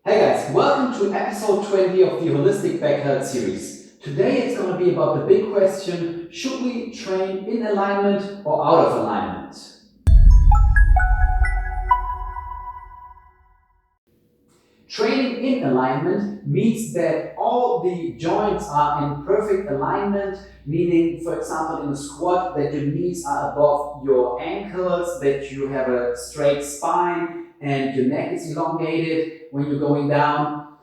Hey guys, welcome to episode 20 of the Holistic Back Health series. Today it's going to be about the big question, should we train in alignment or out of alignment? Training in alignment means that all the joints are in perfect alignment, meaning, for example, in a squat, that your knees are above your ankles, that you have a straight spine and your neck is elongated when you're going down.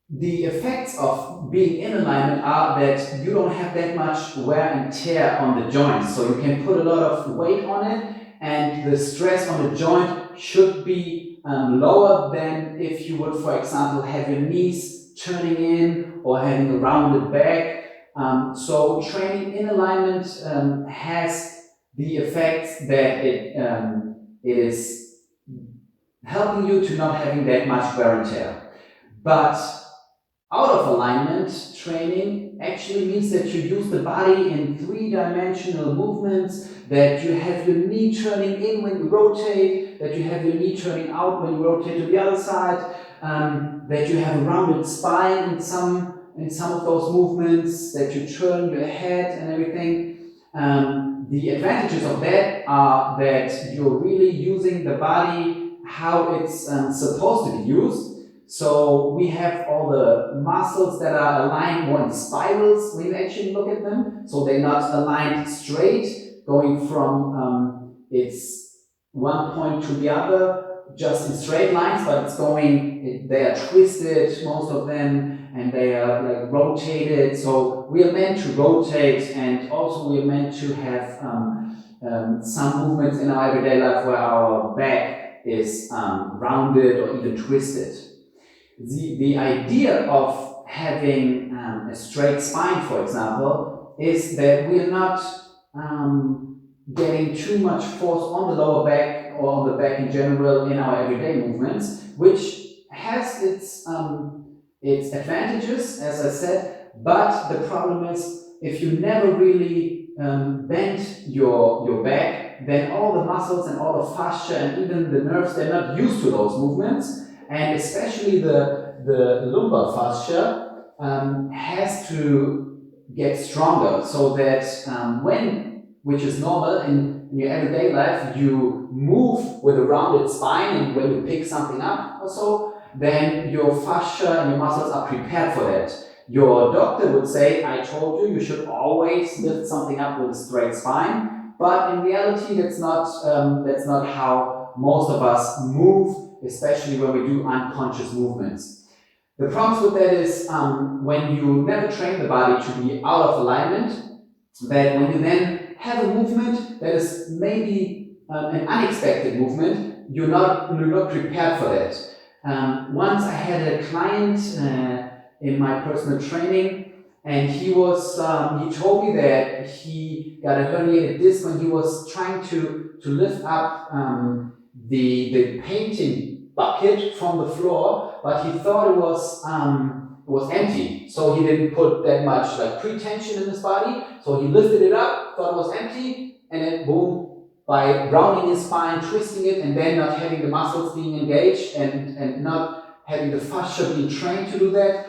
The effects of being in alignment are that you don't have that much wear and tear on the joints, so you can put a lot of weight on it, and the stress on the joint should be lower than if you would, for example, have your knees turning in or having a rounded back. So training in alignment has the effect that it is helping you to not having that much wear and tear. But out of alignment training actually means that you use the body in three-dimensional movements, that you have your knee turning in when you rotate, that you have your knee turning out when you rotate to the other side, that you have a rounded spine in some of those movements, that you turn your head and everything. The advantages of that are that you're really using the body how it's supposed to be used. So we have all the muscles that are aligned more in spirals when you actually look at them. So they're not aligned straight, going from its one point to the other, just in straight lines, but it's going, they are twisted, most of them, and they are like rotated. So we are meant to rotate, and also we are meant to have some movements in our everyday life where our back is rounded or even twisted. The idea of having a straight spine, for example, is that we are not getting too much force on the lower back or on the back in general in our everyday movements, which has its advantages, as I said, but the problem is if you never really bend your back, then all the muscles and all the fascia and even the nerves, they're not used to those movements. And especially the lumbar fascia has to get stronger, so that which is normal in your everyday life, you move with a rounded spine, and when you pick something up or so, then your fascia and your muscles are prepared for that. Your doctor would say, I told you should always lift something up with a straight spine, but in reality that's not how most of us move, especially when we do unconscious movements. The problems with that is when you never train the body to be out of alignment, that when you then have a movement that is maybe an unexpected movement, you're not prepared for that. Once I had a client in my personal training, and he told me that he got a herniated disc when he was trying to lift up the painting bucket from the floor, but he thought it was empty, so he didn't put that much like pre-tension in his body. So he lifted it up, thought it was empty, and then boom, by rounding his spine, twisting it, and then not having the muscles being engaged and not having the fascia being trained to do that,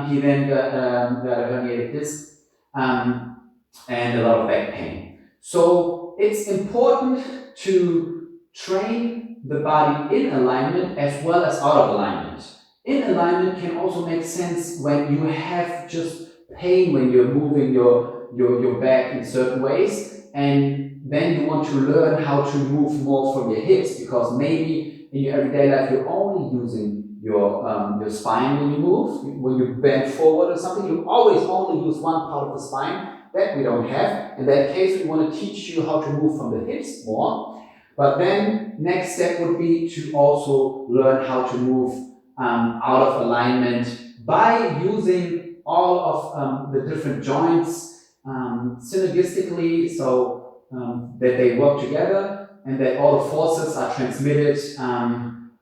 he then got a herniated disc and a lot of back pain. So it's important to train the body in alignment as well as out of alignment. In alignment can also make sense when you have just pain when you're moving your back in certain ways, and then you want to learn how to move more from your hips, because maybe in your everyday life you're only using your spine when you move. When you bend forward or something, you always only use one part of the spine. That we don't have. In that case, we want to teach you how to move from the hips more. But then next step would be to also learn how to move out of alignment by using all of the different joints synergistically, so that they work together and that all the forces are transmitted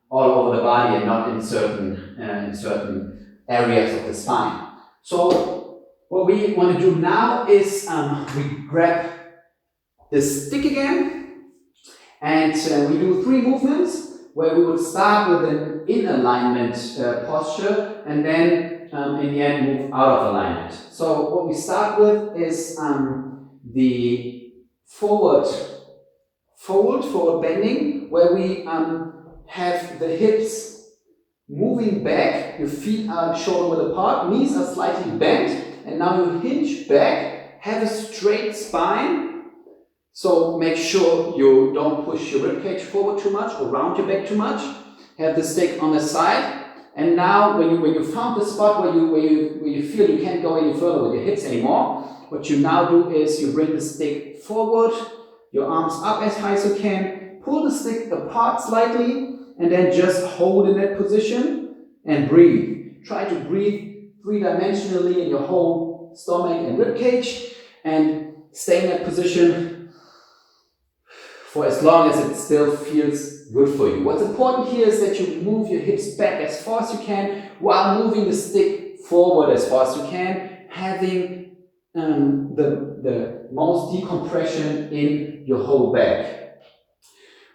all over the body and not in certain areas of the spine. So what we want to do now is we grab the stick again, and we do 3 movements. where we would start with an in alignment posture and then in the end move out of alignment. So what we start with is the forward bending, where we have the hips moving back, your feet are shoulder width apart, knees are slightly bent, and now you hinge back, have a straight spine. So make sure you don't push your ribcage forward too much or round your back too much. Have the stick on the side. And now when you found the spot where you feel you can't go any further with your hips anymore, what you now do is you bring the stick forward, your arms up as high as you can, pull the stick apart slightly, and then just hold in that position and breathe. Try to breathe three-dimensionally in your whole stomach and ribcage, and stay in that position for as long as it still feels good for you. What's important here is that you move your hips back as far as you can while moving the stick forward as far as you can, having the most decompression in your whole back.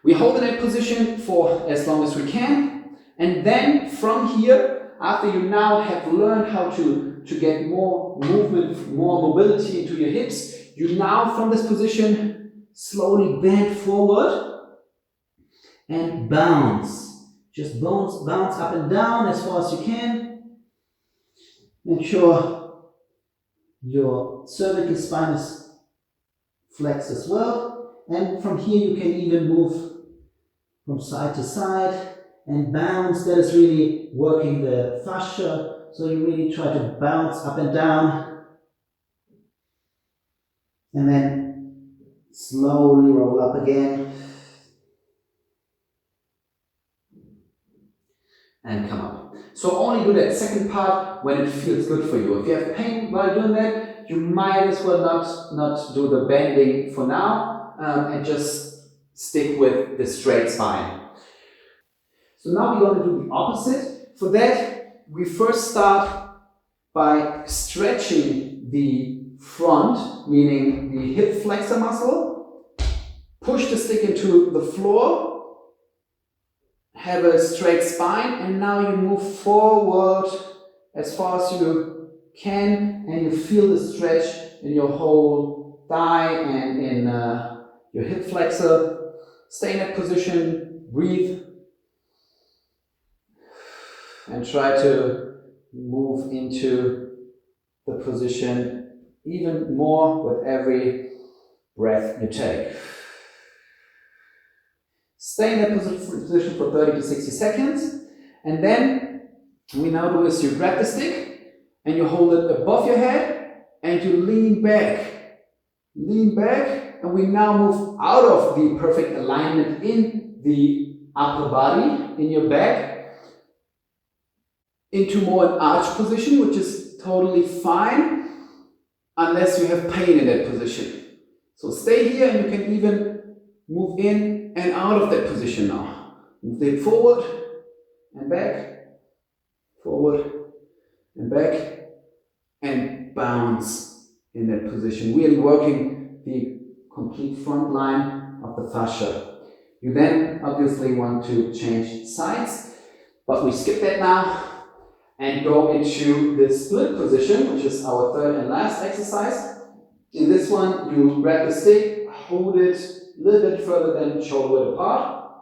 We hold in that position for as long as we can, and then from here, after you now have learned how to get more movement, more mobility into your hips, you now from this position slowly bend forward and bounce. Just bounce up and down as far as you can. Make sure your cervical spine is flexed as well. And from here you can even move from side to side and bounce. That is really working the fascia. So you really try to bounce up and down. And then slowly roll up again. And come up. So only do that second part when it feels good for you. If you have pain while doing that, you might as well not do the bending for now and just stick with the straight spine. So now we're going to do the opposite. For that, we first start by stretching the front, meaning the hip flexor muscle. Push the stick into the floor. Have a straight spine, and now you move forward as far as you can, and you feel the stretch in your whole thigh and in your hip flexor. Stay in that position, breathe, and try to move into the position even more with every breath you take. Stay in that position for 30 to 60 seconds, and then we now do is you grab the stick and you hold it above your head and you lean back, and we now move out of the perfect alignment in the upper body, in your back, into more an arch position, which is totally fine unless you have pain in that position. So stay here, and you can even move in and out of that position now. Move it forward and back, forward and back, and bounce in that position, really working the complete front line of the fascia. You then obviously want to change sides, but we skip that now and go into the split position, which is our third and last exercise. In this one, you grab the stick, hold it a little bit further than shoulder width apart,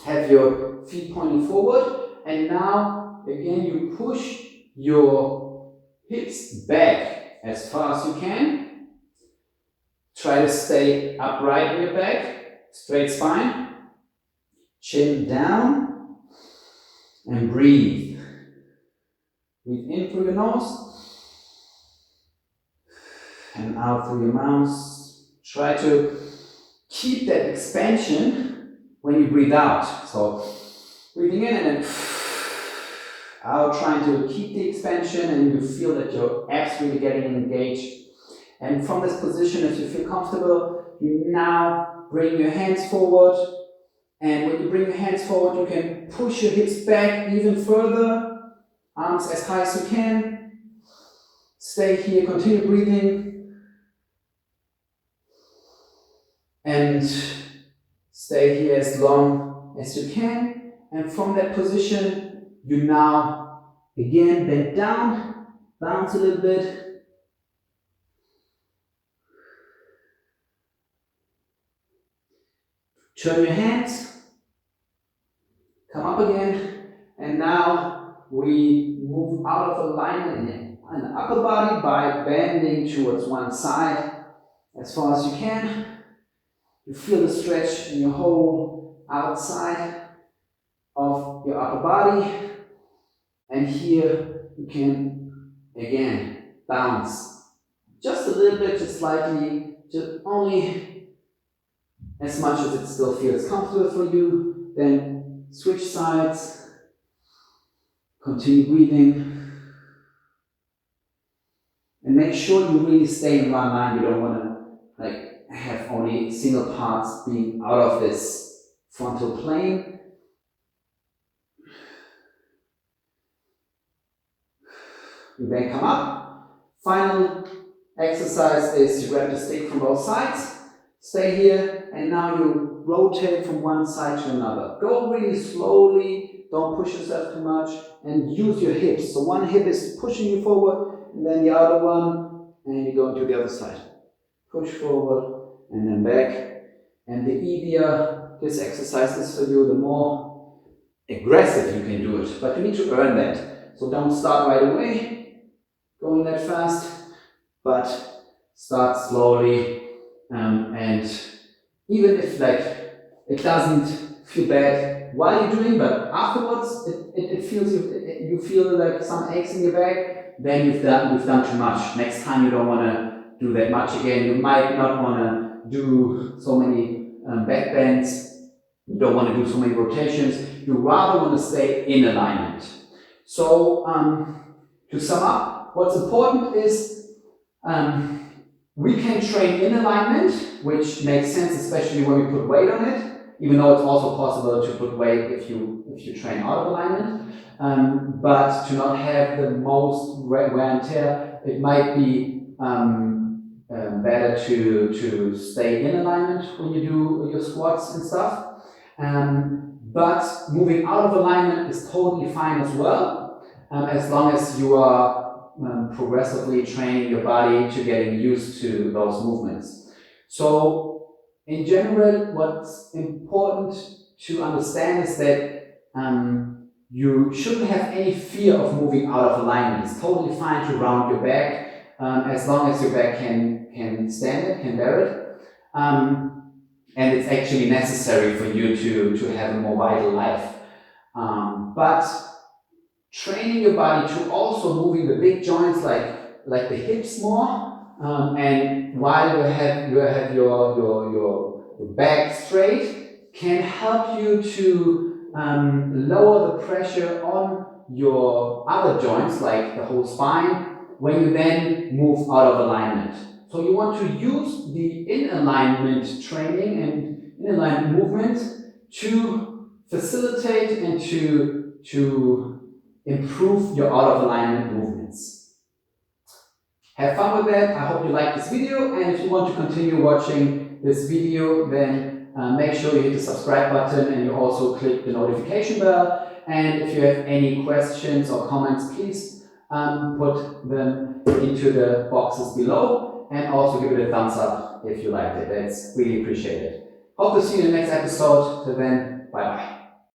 have your feet pointing forward, and now again you push your hips back as far as you can. Try to stay upright in your back, straight spine, chin down, and breathe. Breathe in through your nose and out through your mouth. Try to keep that expansion when you breathe out. So breathing in and then out, trying to keep the expansion, and you feel that your abs really getting engaged. And from this position, if you feel comfortable, you now bring your hands forward. And when you bring your hands forward, you can push your hips back even further. Arms as high as you can. Stay here, continue breathing. And stay here as long as you can. And from that position, you now again bend down, bounce a little bit. Turn your hands, come up again, and now we move out of alignment in the upper body by bending towards one side as far as you can. You feel the stretch in your whole outside of your upper body, and here you can again bounce just a little bit, just slightly, just only as much as it still feels comfortable for you. Then switch sides, continue breathing, and make sure you really stay in one line. You don't want to have only single parts being out of this frontal plane. You then come up. Final exercise is you grab the stick from both sides, stay here, and now you rotate from one side to another. Go really slowly, don't push yourself too much, and use your hips. So one hip is pushing you forward, and then the other one, and you go into the other side. Push forward, and then back. And the easier this exercise is for you, the more aggressive you can do it. But you need to earn that. So don't start right away, going that fast, but start slowly, and even if it doesn't feel bad while you're doing, but afterwards it feels you feel like some aches in your back, then you've done too much. Next time you don't want to do that much again. You might not want to do so many back bends. You don't want to do so many rotations. You rather want to stay in alignment. So to sum up, what's important is we can train in alignment, which makes sense, especially when we put weight on it, even though it's also possible to put weight if you train out of alignment. But to not have the most wear and tear, it might be better to stay in alignment when you do your squats and stuff. But moving out of alignment is totally fine as well, as long as you are progressively training your body to getting used to those movements. So in general, what's important to understand is that you shouldn't have any fear of moving out of alignment. It's totally fine to round your back, as long as your back can stand it, can bear it. And it's actually necessary for you to have a more vital life. But training your body to also moving the big joints like the hips more, and while you have your back straight, can help you to lower the pressure on your other joints, like the whole spine, when you then move out of alignment. So you want to use the in-alignment training and in-alignment movement to facilitate and to improve your out-of-alignment movements. Have fun with that. I hope you like this video, and if you want to continue watching this video, then make sure you hit the subscribe button and you also click the notification bell. And if you have any questions or comments, please put them into the boxes below, and also give it a thumbs up if you liked it. That's really appreciated. Hope to see you in the next episode. Till then, bye bye.